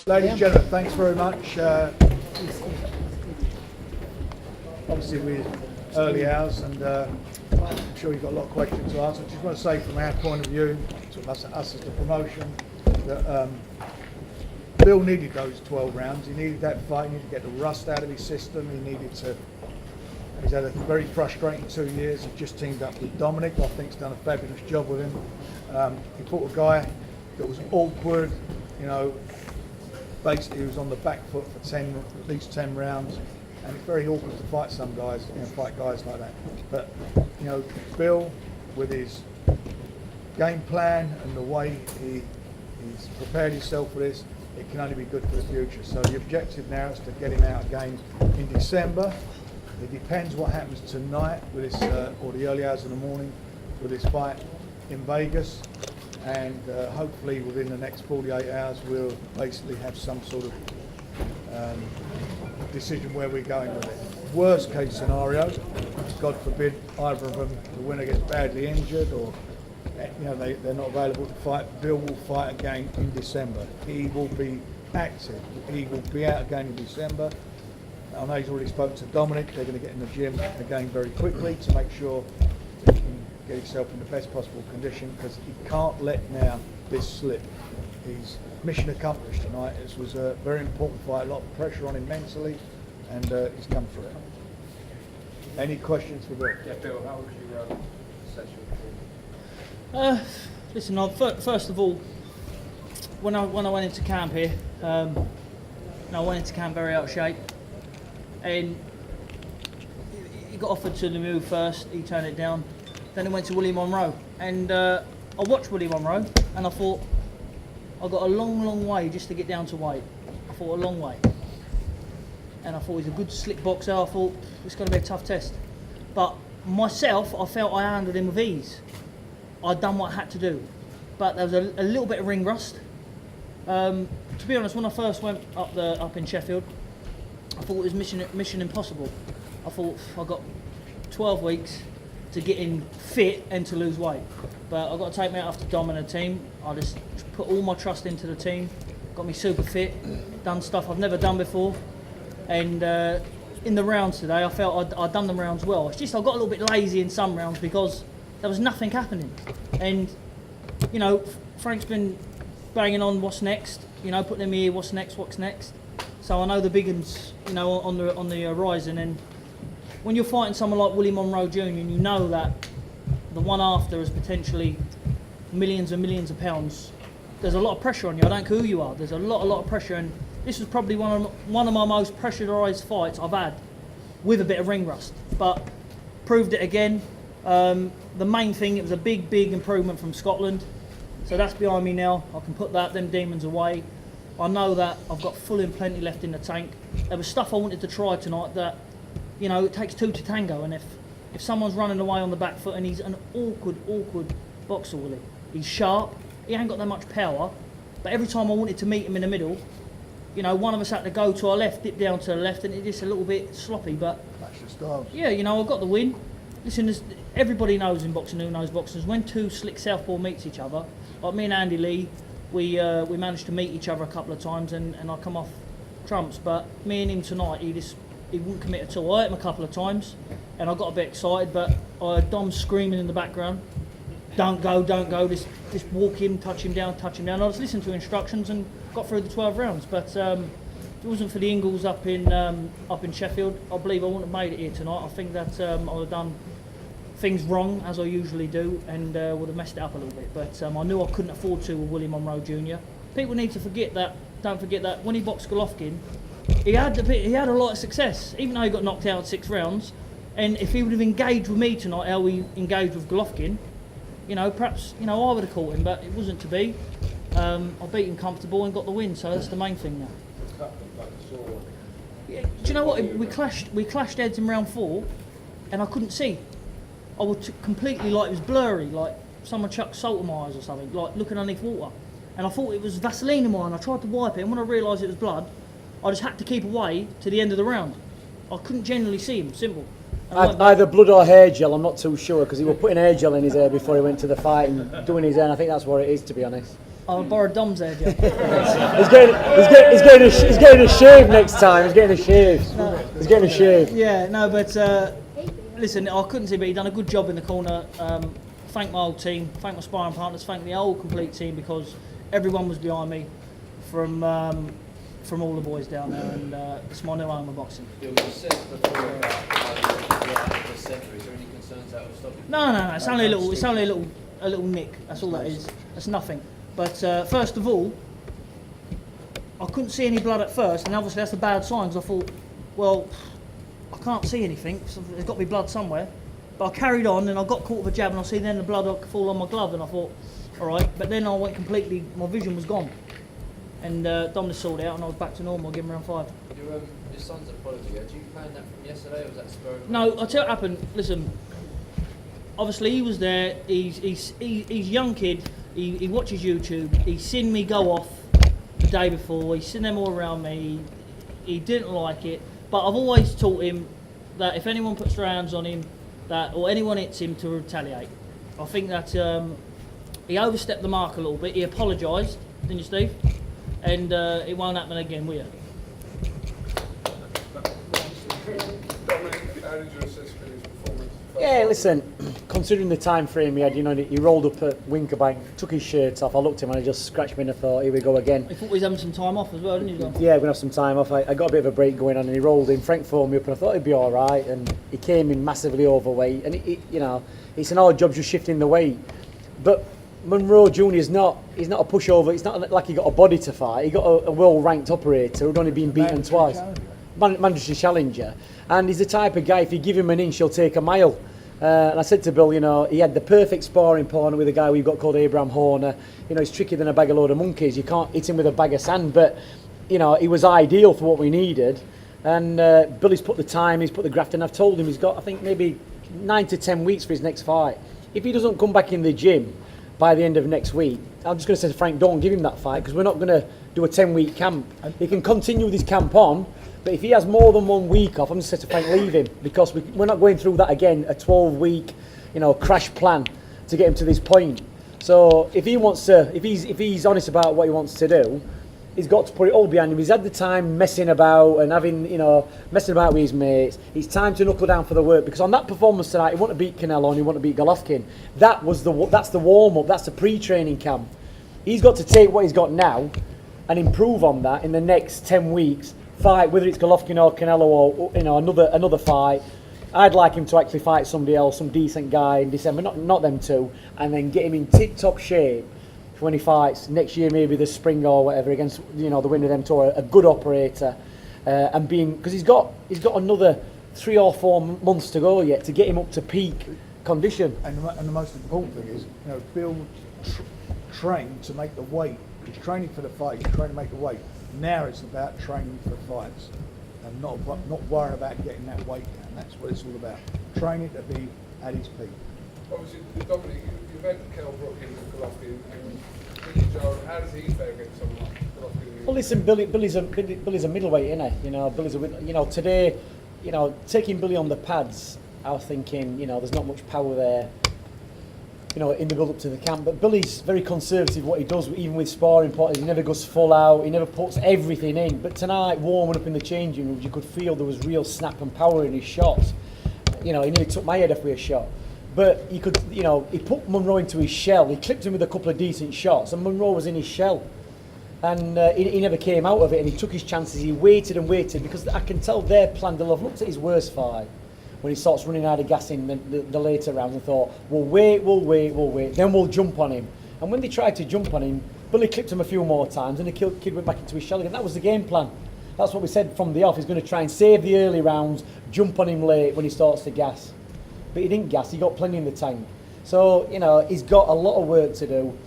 Ladies and gentlemen, thanks very much. Obviously we're early hours and I'm sure you've got a lot of questions to ask. I just want to say from our point of view, to us as the promotion, that Bill needed those 12 rounds. He needed that fight, he needed to get the rust out of his system, he's had a very frustrating 2 years. He just teamed up with Dominic, I think he's done a fabulous job with him. He fought a guy that was awkward, you know, basically he was on the back foot for at least 10 rounds, and it's very awkward to fight some guys, you know, fight guys like that. But, you know, Bill, with his game plan and the way he's prepared himself for this, it can only be good for the future. So the objective now is to get him out again in December. It depends what happens tonight with this, or the early hours of the morning with this fight in Vegas. And hopefully within the next 48 hours we'll basically have some sort of decision where we're going with it. Worst case scenario, God forbid either of them, the winner gets badly injured or you know they're not available to fight, Bill will fight again in December. He will be active, he will be out again in December. I know he's already spoken to Dominic, they're going to get in the gym again very quickly to make sure he can get himself in the best possible condition, because he can't let now this slip. He's mission accomplished tonight. This was a very important fight, a lot of pressure on him mentally, and he's come through it. Any questions for Bill? Yeah, Bill, how would you assess your performance? Listen, first of all, when I went into camp here, I went into camp very out of shape, and he got offered to Lemieux first. He turned it down. Then he went to Willie Monroe, and I watched Willie Monroe, and I thought I got a long way just to get down to weight. I thought a long way, and I thought he's a good slick boxer. I thought it's going to be a tough test, but myself, I felt I handled him with ease. I'd done what I had to do, but there was a little bit of ring rust. To be honest, when I first went up in Sheffield, I thought it was mission impossible. I thought I got 12 weeks to get in fit and to lose weight, but I've got to take me out after Dom and the team. I just put all my trust into the team, got me super fit, done stuff I've never done before, and in the rounds today I felt I'd done the rounds well. It's just I got a little bit lazy in some rounds because there was nothing happening, and you know, Frank's been banging on what's next, you know, putting in my ear what's next, so I know the big uns, you know, on the horizon. And when you're fighting someone like Willie Monroe Jr. and you know that the one after is potentially millions and millions of pounds, there's a lot of pressure on you. I don't care who you are, there's a lot of pressure, and this was probably one of my most pressurised fights I've had, with a bit of ring rust, but proved it again. The main thing, it was a big improvement from Scotland, so that's behind me now. I can put them demons away. I know that I've got full and plenty left in the tank. There was stuff I wanted to try tonight that, you know, it takes two to tango, and if someone's running away on the back foot, and he's an awkward boxer, Willie. He's sharp, he ain't got that much power, but every time I wanted to meet him in the middle, you know, one of us had to go to our left, dip down to the left, and it's just a little bit sloppy, but That's your style. yeah, you know, I got the win. Listen, everybody knows in boxing, who knows boxers, when two slick southpaw meets each other, like me and Andy Lee, we managed to meet each other a couple of times, and I come off trumps, but me and him tonight, he wouldn't commit at all. I hit him a couple of times, and I got a bit excited, but I heard Dom screaming in the background, don't go, just walk him, touch him down. I just listened to instructions and got through the 12 rounds, but if it wasn't for the Ingalls up in Sheffield, I believe I wouldn't have made it here tonight. I think that I would have done things wrong, as I usually do, and would have messed it up a little bit, but I knew I couldn't afford to with Willie Monroe Jr. People need to don't forget that when he boxed Golovkin, he had a lot of success, even though he got knocked out 6 rounds. And if he would have engaged with me tonight, how he engaged with Golovkin, you know, perhaps, you know, I would have caught him, but it wasn't to be. I beat him comfortable and got the win, so that's the main thing now. Yeah, do you know what? We clashed heads in round 4, and I couldn't see. I was completely, like, it was blurry, like someone chucked salt in my eyes or something, like looking underneath water. And I thought it was Vaseline in mine. I tried to wipe it, and when I realised it was blood, I just had to keep away to the end of the round. I couldn't generally see him, simple. Either blood or hair gel, I'm not too sure, because he was putting hair gel in his hair before he went to the fight and doing his hair, and I think that's what it is, to be honest. I'll borrow Dom's there, Joe. He's getting a shave next time. He's getting a shave. He's getting a shave. Yeah, no, but listen, I couldn't see, but he done a good job in the corner. Thank my old team, thank my sparring partners, thank the whole complete team, because everyone was behind me from all the boys down there, and it's my new home of boxing. You said before about the century. Is there any concerns that will stop you? No. It's only a little nick. That's all that is. That's nothing. But first of all, I couldn't see any blood at first, and obviously that's a bad sign, because I thought, well, I can't see anything, so there's got to be blood somewhere. But I carried on, and I got caught with a jab, and I see then the blood fall on my glove, and I thought, all right. But then I went completely, my vision was gone. And Dom just sorted out, and I was back to normal, give him around 5. Your son's apology, did you plan that from yesterday, or was that spur of the No, I'll tell you what happened. Listen, obviously he was there. He's a young kid. He watches YouTube. He's seen me go off the day before. He's seen them all around me. He didn't like it. But I've always taught him that if anyone puts their hands on him, or anyone hits him, to retaliate. I think that he overstepped the mark a little bit. He apologised, didn't you, Steve? And it won't happen again, will you? Dominic, how did you assess Billy's performance? Yeah, listen, considering the time frame he had, he rolled up at Winkerbank, took his shirt off. I looked at him and I just scratched me and I thought, here we go again. He thought he was having some time off as well, didn't he, Dom? Yeah, we're going to have some time off. I got a bit of a break going on and he rolled in. Frank phoned me up and I thought he'd be all right. And he came in massively overweight. And, it's an odd job just shifting the weight. But Monroe Jr. he's not a pushover. It's not like he got a body to fight. He got a well-ranked operator who'd only been beaten twice. Mandatory challenger. And he's the type of guy, if you give him an inch, he'll take a mile. And I said to Bill, he had the perfect sparring partner with a guy we've got called Abraham Horner. He's trickier than a bag of load of monkeys. You can't hit him with a bag of sand. But, he was ideal for what we needed. And Billy's put the time, he's put the graft in. I've told him he's got, I think, maybe 9 to 10 weeks for his next fight. If he doesn't come back in the gym by the end of next week, I'm just going to say to Frank, don't give him that fight, because we're not going to do a 10-week camp. He can continue with his camp on, but if he has more than 1 week off, I'm just going to say to Frank, leave him, because we're not going through that again, a 12-week, crash plan to get him to this point. So if he wants to, if he's honest about what he wants to do, he's got to put it all behind him. He's had the time messing about and messing about with his mates. It's time to knuckle down for the work, because on that performance tonight, he wanted to beat Canelo and he wanted to beat Golovkin. That's the warm-up, that's the pre-training camp. He's got to take what he's got now and improve on that in the next 10 weeks. Fight, whether it's Golovkin or Canelo or another fight. I'd like him to actually fight somebody else, some decent guy in December, not them two, and then get him in tip-top shape for when he fights next year, maybe the spring or whatever, against the winner of them tour, a good operator, and because he's got another 3 or 4 months to go yet to get him up to peak condition. And the most important thing is, Bill trained to make the weight. He's training for the fight. He's trying to make the weight. Now it's about training for fights, and not worrying about getting that weight down. That's what it's all about. Training to be at his peak. Obviously, Dominic, you've had Kell Brook in Golovkin and Billy Joe. How does he fare against someone like Golovkin? Well, listen, Billy's a middleweight, isn't he? Billy's today, taking Billy on the pads, I was thinking, there's not much power there, in the build up to the camp. But Billy's very conservative what he does, even with sparring partners. He never goes full out, he never puts everything in. But tonight, warming up in the changing room, you could feel there was real snap and power in his shots. He nearly took my head off with a shot. But he could, he put Monroe into his shell. He clipped him with a couple of decent shots, and Monroe was in his shell. And he never came out of it, and he took his chances. He waited and waited, because I can tell their plan. They'll have looked at his worst fight when he starts running out of gas in the later rounds and thought, we'll wait, then we'll jump on him. And when they tried to jump on him, Billy clipped him a few more times, and the kid went back into his shell again. That was the game plan. That's what we said from the off. He's going to try and save the early rounds, jump on him late when he starts to gas. But he didn't gas, he got plenty in the tank. So, he's got a lot of work to do.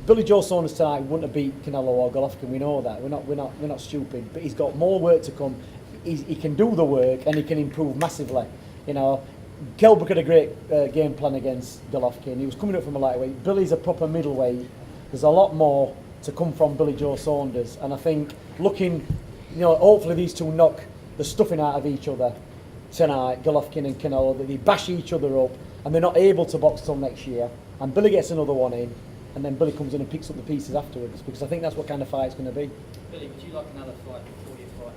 Billy Joe Saunders tonight wouldn't have beat Canelo or Golovkin, we know that. We're not stupid, but he's got more work to come. He can do the work and he can improve massively. Kell Brook had a great game plan against Golovkin. He was coming up from a lightweight. Billy's a proper middleweight. There's a lot more to come from Billy Joe Saunders, and I think hopefully these two knock the stuffing out of each other tonight, Golovkin and Canelo, that they bash each other up and they're not able to box till next year, and Billy gets another one in, and then Billy comes in and picks up the pieces afterwards, because I think that's what kind of fight it's going to be. Billy, would you like another fight before you fight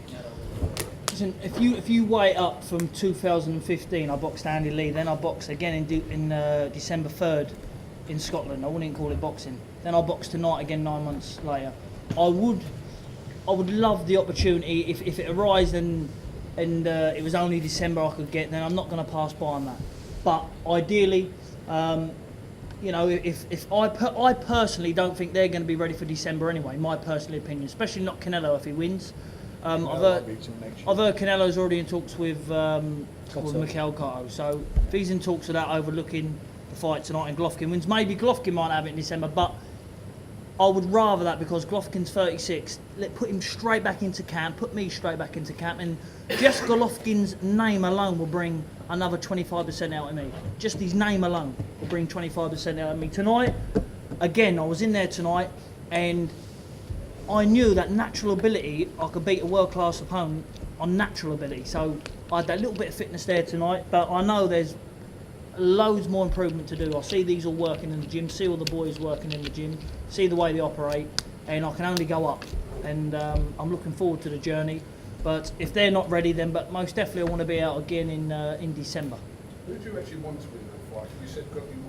Canelo? Listen, if you weigh up from 2015, I boxed Andy Lee, then I boxed again in December 3rd in Scotland. I wouldn't call it boxing. Then I boxed tonight again 9 months later. I would love the opportunity if it arose and it was only December I could get, then I'm not going to pass by on that. But ideally, you know, if I personally don't think they're going to be ready for December anyway, my personal opinion, especially not Canelo if he wins. I've heard Canelo's already in talks with Mikel Cotto, so if he's in talks with that, overlooking the fight tonight and Golovkin wins, maybe Golovkin might have it in December, but I would rather that, because Golovkin's 36. Put him straight back into camp, put me straight back into camp, and just Golovkin's name alone will bring another 25% out of me. Just his name alone will bring 25% out of me. Tonight, again, I was in there tonight, and I knew that natural ability, I could beat a world-class opponent on natural ability. So I had that little bit of fitness there tonight, but I know there's loads more improvement to do. I see these all working in the gym, see all the boys working in the gym, see the way they operate, and I can only go up. And I'm looking forward to the journey. But if they're not ready, then but most definitely I want to be out again in December. Who do you actually want to win that fight? You said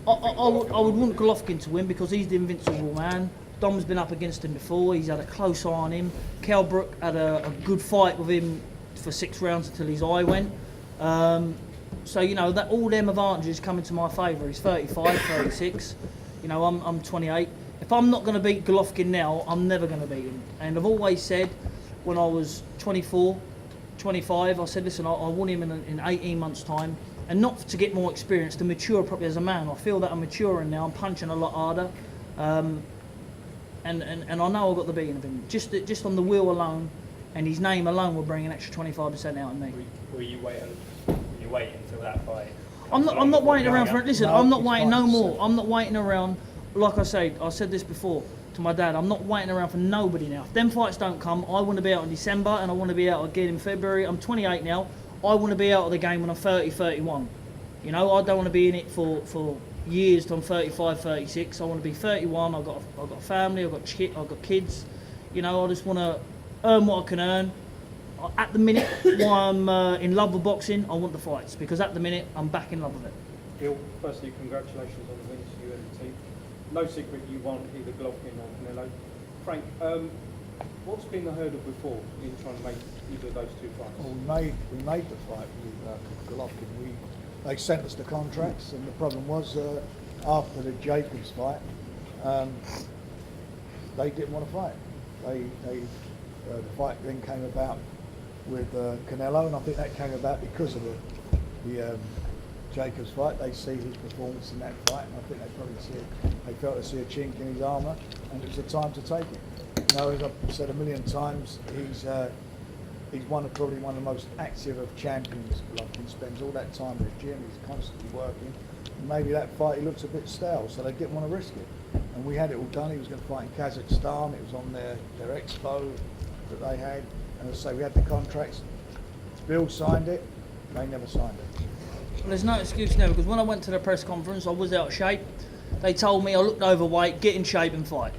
I would want Golovkin to win, because he's the invincible man. Dom's been up against him before. He's had a close eye on him. Kell Brook had a good fight with him for 6 rounds until his eye went. So, you know, that all them advantages come into my favour. He's 35, 36. You know, I'm 28. If I'm not going to beat Golovkin now, I'm never going to beat him. And I've always said, when I was 24, 25, I said, listen, I want him in 18 months' time. And not to get more experience, to mature properly as a man. I feel that I'm maturing now. I'm punching a lot harder. And I know I've got the beating of him. Just on the wheel alone, and his name alone will bring an extra 25% out of me. Will you wait until that fight? I'm not waiting around for it. Listen, No, I'm not it's waiting no fine, more. sir. I'm not waiting around. Like I said this before to my dad. I'm not waiting around for nobody now. If them fights don't come, I want to be out in December, and I want to be out again in February. I'm 28 now. I want to be out of the game when I'm 30, 31. You know, I don't want to be in it for years till I'm 35, 36. I want to be 31. I've got a family. I've got kids. You know, I just want to earn what I can earn. At the minute, while I'm in love with boxing, I want the fights, because at the minute I'm back in love with it. Bill, firstly, congratulations on the wins to you and the team. No secret you want either Golovkin or Canelo. Frank, what's been the hurdle before in trying to make either of those two fights? Well, we made the fight with Golovkin. They sent us the contracts, and the problem was after the Jacobs fight, they didn't want to fight. The fight then came about with Canelo, and I think that came about because of the Jacobs fight. They see his performance in that fight, and I think they felt to see a chink in his armour, and it was the time to take it. You know, as I've said a million times, he's probably one of the most active of champions. Golovkin spends all that time in the gym, he's constantly working. And maybe that fight he looks a bit stale, so they didn't want to risk it. And we had it all done. He was going to fight in Kazakhstan. It was on their expo that they had. And as I say, we had the contracts. Bill signed it. They never signed it. Well, there's no excuse now, because when I went to the press conference, I was out of shape. They told me I looked overweight, get in shape and fight.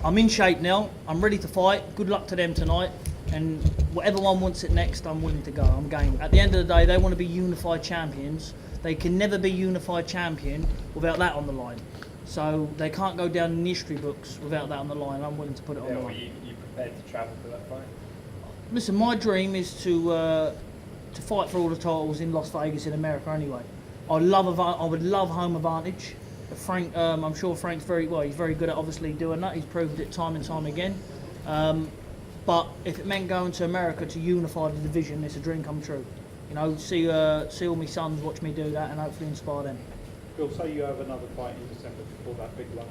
I'm in shape now. I'm ready to fight. Good luck to them tonight. And whatever one wants it next, I'm willing to go. I'm game. At the end of the day, they want to be unified champions. They can never be unified champion without that on the line. So they can't go down in the history books without that on the line. I'm willing to put it on the Were line. you prepared to travel for that fight? Listen, my dream is to fight for all the titles in Las Vegas in America anyway. I would love home advantage. Frank, I'm sure Frank's he's very good at obviously doing that. He's proved it time and time again. But if it meant going to America to unify the division, it's a dream come true. You know, see all my sons watch me do that and hopefully inspire them. Bill, say you have another fight in December before that big one.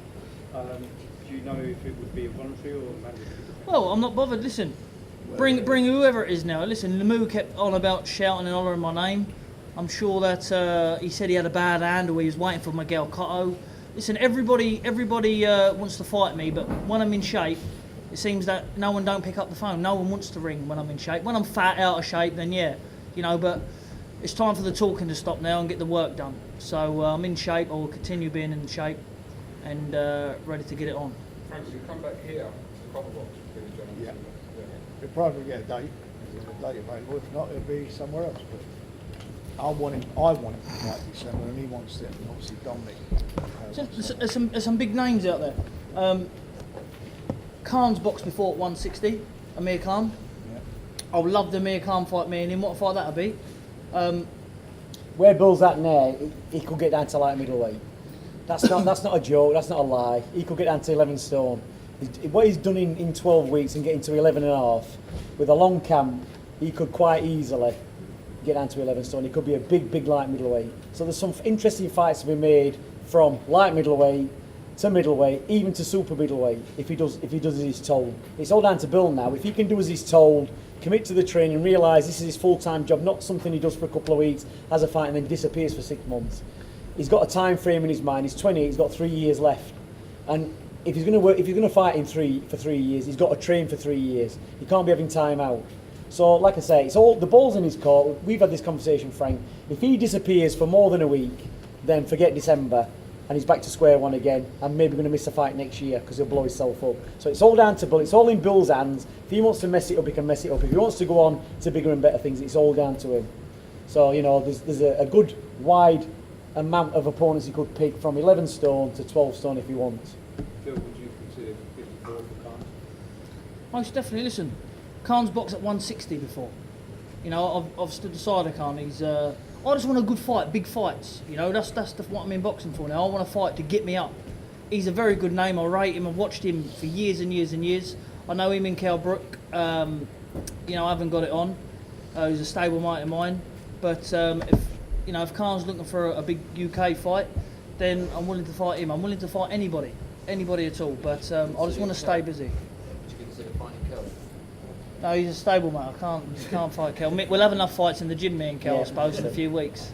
Do you know if it would be a voluntary or mandatory? Well, I'm not bothered. Listen, bring whoever it is now. Listen, Lemieux kept on about shouting and hollering my name. I'm sure that he said he had a bad hand or he was waiting for Miguel Cotto. Listen, everybody wants to fight me, but when I'm in shape, it seems that no one don't pick up the phone. No one wants to ring when I'm in shape. When I'm fat, out of shape, then yeah, you know. But it's time for the talking to stop now and get the work done. So I'm in shape. I will continue being in shape. and ready to get it on. Frank, you come back here to the copper box with Billy Joe. Yeah. We'll probably get a date, a date available. If not, it'll be somewhere else. But I want him to fight December, and he wants it. And obviously, Dominic. There's some big names out there. Khan's boxed before at 160, Amir Khan. Yeah. I would love the Amir Khan fight, me and him. What a fight that'd be. Where Bill's at now, he could get down to light middleweight. That's not a joke, that's not a lie. He could get down to 11 stone. What he's done in 12 weeks and getting to 11 and a half, with a long camp, he could quite easily get down to 11 stone. He could be a big light middleweight. So there's some interesting fights to be made from light middleweight to middleweight, even to super middleweight, if he does as he's told. It's all down to Bill now. If he can do as he's told, commit to the training, realise this is his full-time job, not something he does for a couple of weeks, has a fight and then disappears for 6 months. He's got a time frame in his mind. He's 20. He's got 3 years left, and if he's going to fight for 3 years, he's got to train for 3 years. He can't be having time out. So, like I say, it's all the ball's in his court. We've had this conversation, Frank. If he disappears for more than a week, then forget December, and he's back to square one again, and maybe going to miss a fight next year because he'll blow himself up. So it's all down to Bill. It's all in Bill's hands. If he wants to mess it up, he can mess it up. If he wants to go on to bigger and better things, it's all down to him. So there's a good wide amount of opponents he could pick from 11 stone to 12 stone if he wants. Phil, would you consider 54 for Khan? Most definitely. Listen, Khan's boxed at 160 before. I've stood aside of Khan. I just want a good fight, big fights. That's what I'm in boxing for now. I want a fight to get me up. He's a very good name. I rate him. I've watched him for years and years and years. I know him in Kell Brook. I haven't got it on. He's a stable mate of mine. But if Khan's looking for a big UK fight, then I'm willing to fight him. I'm willing to fight anybody at all. But I just want to stay busy. Would you consider fighting Kell? No, he's a stable mate. I can't fight Kell. We'll have enough fights in the gym, me and Kell, I suppose, in a few weeks.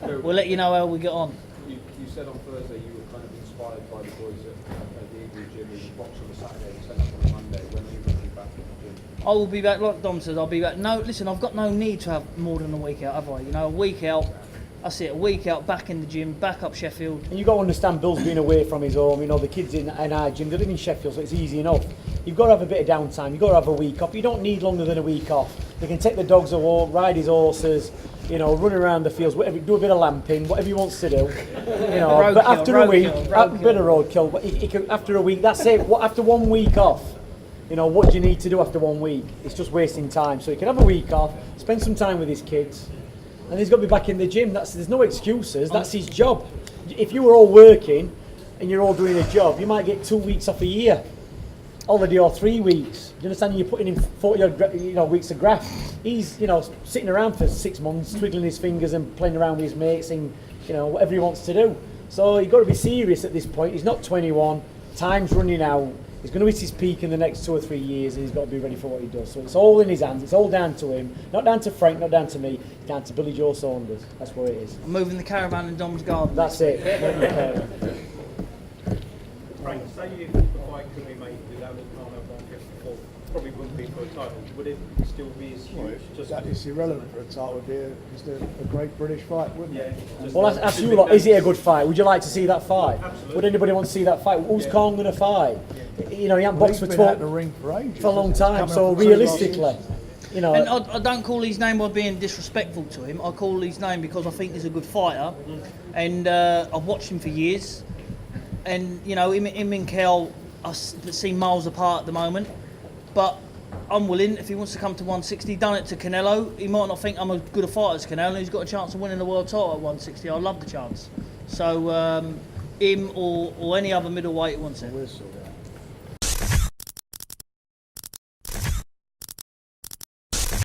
We'll let you know how we get on. You said on Thursday you were kind of inspired by the boys at the Eagle Gym. You boxed on a Saturday and set up on a Monday. When are you going to be back in the gym? I will be back, like Dom says, I'll be back. No, listen, I've got no need to have more than a week out, have I? A week out, that's it, a week out, back in the gym, back up Sheffield. And you've got to understand Bill's been away from his home. The kids in our gym, they live in Sheffield, so it's easy enough. You've got to have a bit of downtime. You've got to have a week off. You don't need longer than a week off. You can take the dogs a walk, ride his horses, run around the fields, whatever, do a bit of lamping, whatever he wants to do. But after a week, a bit of roadkill. But he can, after a week, that's it. After 1 week off, what do you need to do after 1 week? It's just wasting time. So he can have a week off, spend some time with his kids, and he's got to be back in the gym. There's no excuses. That's his job. If you were all working and you're all doing a job, you might get 2 weeks off a year. Holiday or 3 weeks. Do you understand? You're putting in 40 weeks of graft. He's sitting around for 6 months, twiddling his fingers and playing around with his mates and whatever he wants to do. So you've got to be serious at this point. He's not 21. Time's running out. He's going to hit his peak in the next 2 or 3 years, and he's got to be ready for what he does. So it's all in his hands. It's all down to him. Not down to Frank. Not down to me. It's down to Billy Joe Saunders. That's what it is. I'm moving the caravan in Dom's garden. That's it. Frank, say if the fight could be made without Khan at 154, probably wouldn't be for a title. Would it still be as huge? It's irrelevant for a title. Would be just a great British fight, wouldn't it? Well, ask you lot, is it a good fight? Would you like to see that fight? Absolutely. Would anybody want to see that fight? Who's Khan going to fight? He hasn't boxed for 12 the ring for ages, for a long time. So realistically, And I don't call his name by being disrespectful to him. I call his name because I think he's a good fighter, and I've watched him for years. And him and Kell are seen miles apart at the moment, but I'm willing. If he wants to come to 160, done it to Canelo. He might not think I'm as good a fighter as Canelo. He's got a chance of winning the world title at 160. I love the chance. So him or any other middleweight who wants it. We'll sort it out.